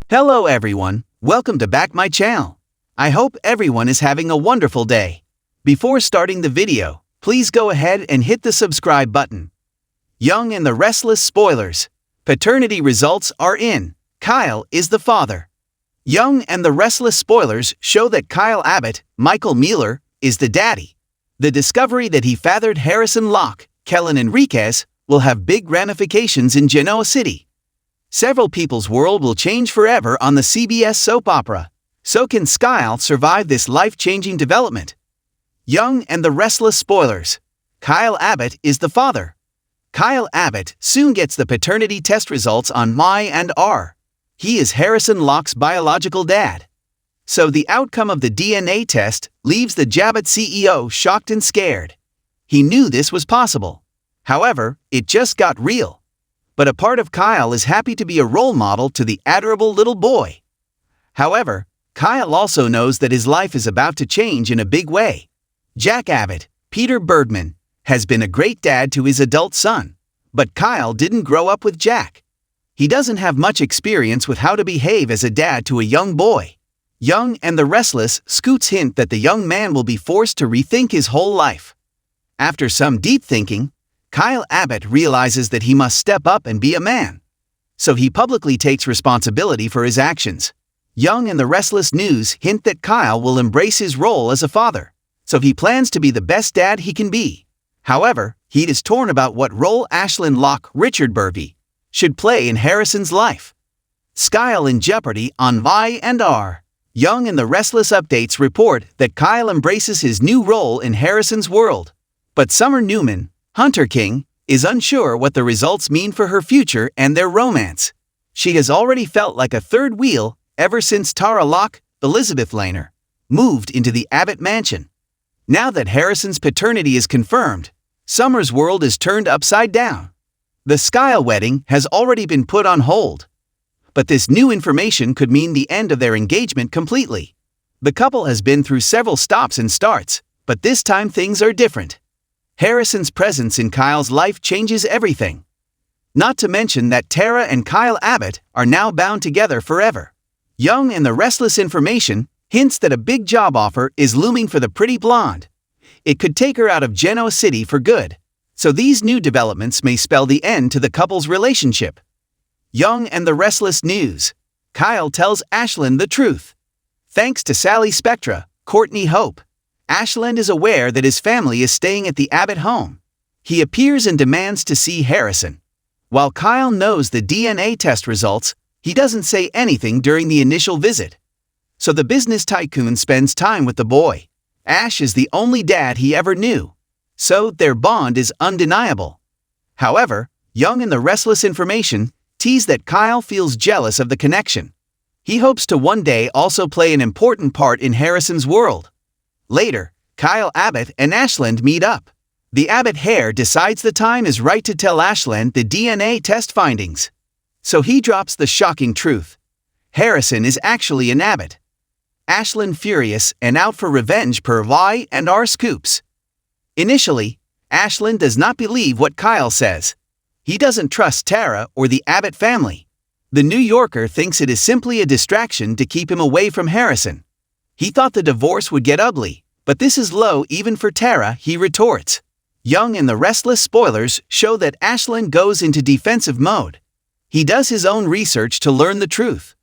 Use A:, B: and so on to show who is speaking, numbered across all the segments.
A: Hello everyone, welcome to back my channel. I hope everyone is having a wonderful day. Before starting the video, please go ahead and hit the subscribe button. Young and the Restless spoilers. Paternity results are in. Kyle is the father. Young and the Restless spoilers show that Kyle Abbott, Michael Mueller, is the daddy. The discovery that he fathered Harrison Locke, Kellen Enriquez, will have big ramifications in Genoa City. Several people's world will change forever on the CBS soap opera. So can Kyle survive this life-changing development? Young and the Restless spoilers. Kyle Abbott is the father. Kyle Abbott soon gets the paternity test results on Y&R. He is Harrison Locke's biological dad. So the outcome of the DNA test leaves the Abbott CEO shocked and scared. He knew this was possible. However, it just got real. But a part of Kyle is happy to be a role model to the adorable little boy. However, Kyle also knows that his life is about to change in a big way. Jack Abbott, Peter Birdman, has been a great dad to his adult son. But Kyle didn't grow up with Jack. He doesn't have much experience with how to behave as a dad to a young boy. Young and the Restless scoots hint that the young man will be forced to rethink his whole life. After some deep thinking, Kyle Abbott realizes that he must step up and be a man. So he publicly takes responsibility for his actions. Young and the Restless news hint that Kyle will embrace his role as a father. So he plans to be the best dad he can be. However, he is torn about what role Ashlyn Locke Richard Burvey should play in Harrison's life. Kyle in jeopardy on Y&R. Young and the Restless updates report that Kyle embraces his new role in Harrison's world. But Summer Newman, Hunter King, is unsure what the results mean for her future and their romance. She has already felt like a third wheel ever since Tara Locke, Elizabeth Laner, moved into the Abbott mansion. Now that Harrison's paternity is confirmed, Summer's world is turned upside down. The Kyle wedding has already been put on hold. But this new information could mean the end of their engagement completely. The couple has been through several stops and starts, but this time things are different. Harrison's presence in Kyle's life changes everything. Not to mention that Tara and Kyle Abbott are now bound together forever. Young and the Restless information hints that a big job offer is looming for the pretty blonde. It could take her out of Genoa City for good. So these new developments may spell the end to the couple's relationship. Young and the Restless news. Kyle tells Ashlyn the truth. Thanks to Sally Spectra, Courtney Hope, Ashlyn is aware that his family is staying at the Abbott home. He appears and demands to see Harrison. While Kyle knows the DNA test results, he doesn't say anything during the initial visit. So the business tycoon spends time with the boy. Ash is the only dad he ever knew. So their bond is undeniable. However, Young and the Restless information tease that Kyle feels jealous of the connection. He hopes to one day also play an important part in Harrison's world. Later, Kyle Abbott and Ashlyn meet up. The Abbott heir decides the time is right to tell Ashlyn the DNA test findings. So he drops the shocking truth. Harrison is actually an Abbott. Ashlyn furious and out for revenge per Y&R scoops. Initially, Ashlyn does not believe what Kyle says. He doesn't trust Tara or the Abbott family. The New Yorker thinks it is simply a distraction to keep him away from Harrison. He thought the divorce would get ugly, but this is low even for Tara, he retorts. Young and the Restless spoilers show that Ashlyn goes into defensive mode. He does his own research to learn the truth.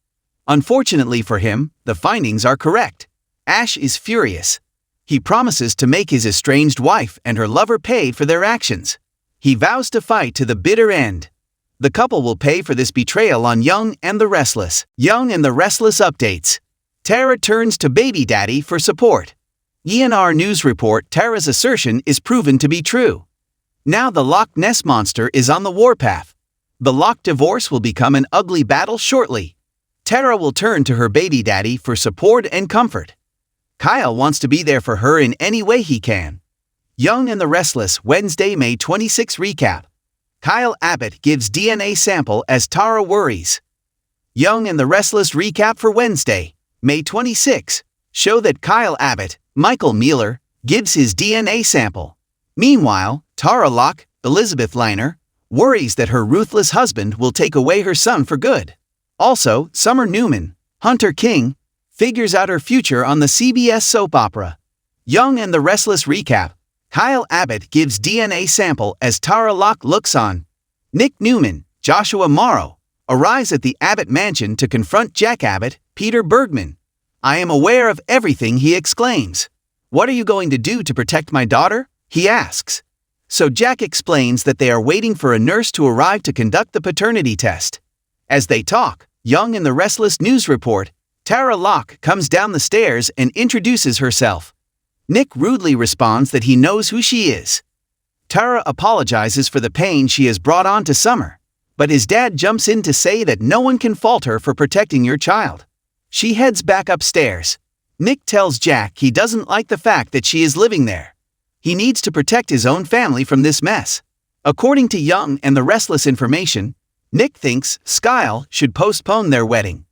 A: Unfortunately for him, the findings are correct. Ash is furious. He promises to make his estranged wife and her lover pay for their actions. He vows to fight to the bitter end. The couple will pay for this betrayal on Young and the Restless. Young and the Restless updates. Tara turns to baby daddy for support. Y&R news report Tara's assertion is proven to be true. Now the Loch Ness monster is on the warpath. The Locke divorce will become an ugly battle shortly. Tara will turn to her baby daddy for support and comfort. Kyle wants to be there for her in any way he can. Young and the Restless Wednesday, May 26 recap. Kyle Abbott gives DNA sample as Tara worries. Young and the Restless recap for Wednesday, May 26, show that Kyle Abbott, Michael Mueller, gives his DNA sample. Meanwhile, Tara Locke, Elizabeth Laner, worries that her ruthless husband will take away her son for good. Also, Summer Newman, Hunter King, figures out her future on the CBS soap opera. Young and the Restless recap. Kyle Abbott gives DNA sample as Tara Locke looks on. Nick Newman, Joshua Morrow, arrives at the Abbott mansion to confront Jack Abbott, Peter Bergman. "I am aware of everything," he exclaims. "What are you going to do to protect my daughter?" he asks. So Jack explains that they are waiting for a nurse to arrive to conduct the paternity test. As they talk, Young and the Restless news report, Tara Locke comes down the stairs and introduces herself. Nick rudely responds that he knows who she is. Tara apologizes for the pain she has brought on to Summer, but his dad jumps in to say that no one can fault her for protecting your child. She heads back upstairs. Nick tells Jack he doesn't like the fact that she is living there. He needs to protect his own family from this mess. According to Young and the Restless information, Nick thinks Kyle should postpone their wedding.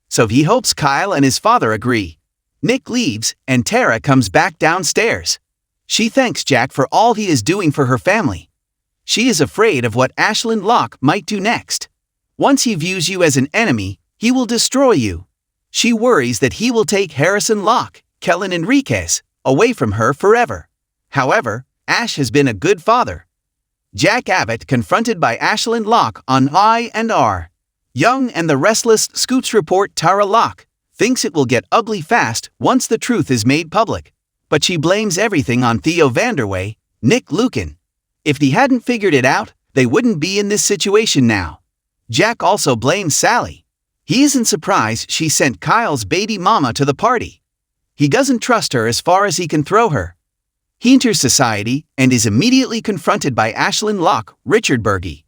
A: So he hopes Kyle and his father agree. Nick leaves and Tara comes back downstairs. She thanks Jack for all he is doing for her family. She is afraid of what Ashlyn Locke might do next. Once he views you as an enemy, he will destroy you. She worries that he will take Harrison Locke, Kellen Enriquez, away from her forever. However, Ash has been a good father. Jack Abbott confronted by Ashlyn Locke on Y&R. Young and the Restless scoops report Tara Locke thinks it will get ugly fast once the truth is made public. But she blames everything on Theo Vanderway, Nick Lucan. If he hadn't figured it out, they wouldn't be in this situation now. Jack also blames Sally. He isn't surprised she sent Kyle's baby mama to the party. He doesn't trust her as far as he can throw her. He enters society and is immediately confronted by Ashlyn Locke, Richard Berge.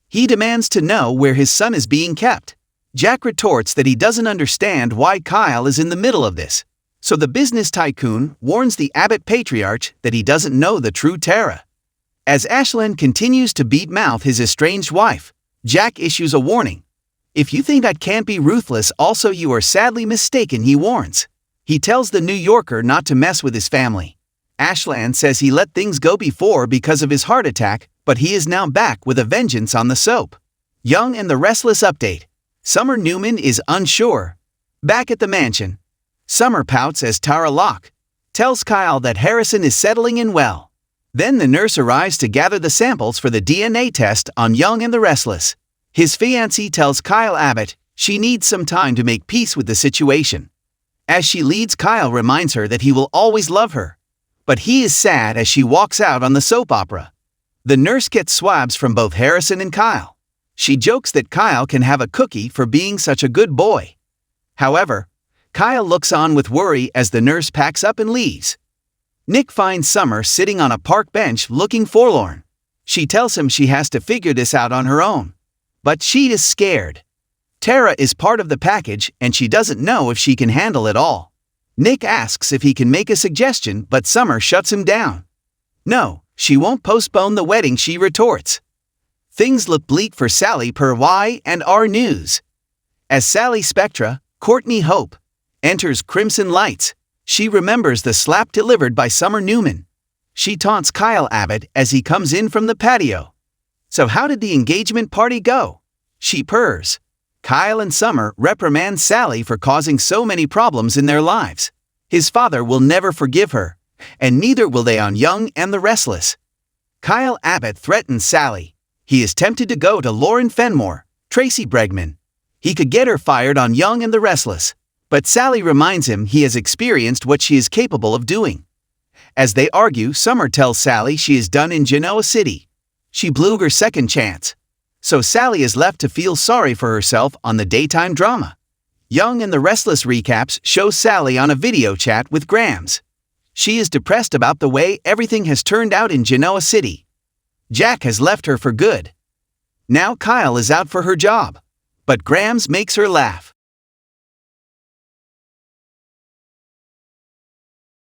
A: He demands to know where his son is being kept. Jack retorts that he doesn't understand why Kyle is in the middle of this. So the business tycoon warns the Abbott patriarch that he doesn't know the true Tara. As Ashlyn continues to beat-mouth his estranged wife, Jack issues a warning. "If you think I can't be ruthless, also you are sadly mistaken," he warns. He tells the New Yorker not to mess with his family. Ashlyn says he let things go before because of his heart attack, but he is now back with a vengeance on the soap. Young and the Restless update. Summer Newman is unsure. Back at the mansion, Summer pouts as Tara Locke tells Kyle that Harrison is settling in well. Then the nurse arrives to gather the samples for the DNA test on Young and the Restless. His fiancée tells Kyle Abbott she needs some time to make peace with the situation. As she leads, Kyle reminds her that he will always love her. But he is sad as she walks out on the soap opera. The nurse gets swabs from both Harrison and Kyle. She jokes that Kyle can have a cookie for being such a good boy. However, Kyle looks on with worry as the nurse packs up and leaves. Nick finds Summer sitting on a park bench looking forlorn. She tells him she has to figure this out on her own. But she is scared. Tara is part of the package and she doesn't know if she can handle it all. Nick asks if he can make a suggestion, but Summer shuts him down. No, she won't postpone the wedding, she retorts. Things look bleak for Sally per Y&R News. As Sally Spectra, Courtney Hope, enters Crimson Lights, she remembers the slap delivered by Summer Newman. She taunts Kyle Abbott as he comes in from the patio. "So how did the engagement party go?" she purrs. Kyle and Summer reprimand Sally for causing so many problems in their lives. His father will never forgive her, and neither will they on Young and the Restless. Kyle Abbott threatens Sally. He is tempted to go to Lauren Fenmore, Tracy Bregman. He could get her fired on Young and the Restless, but Sally reminds him he has experienced what she is capable of doing. As they argue, Summer tells Sally she is done in Genoa City. She blew her second chance. So Sally is left to feel sorry for herself on the daytime drama. Young and the Restless recaps show Sally on a video chat with Grams. She is depressed about the way everything has turned out in Genoa City. Jack has left her for good. Now Kyle is out for her job. But Grams makes her laugh.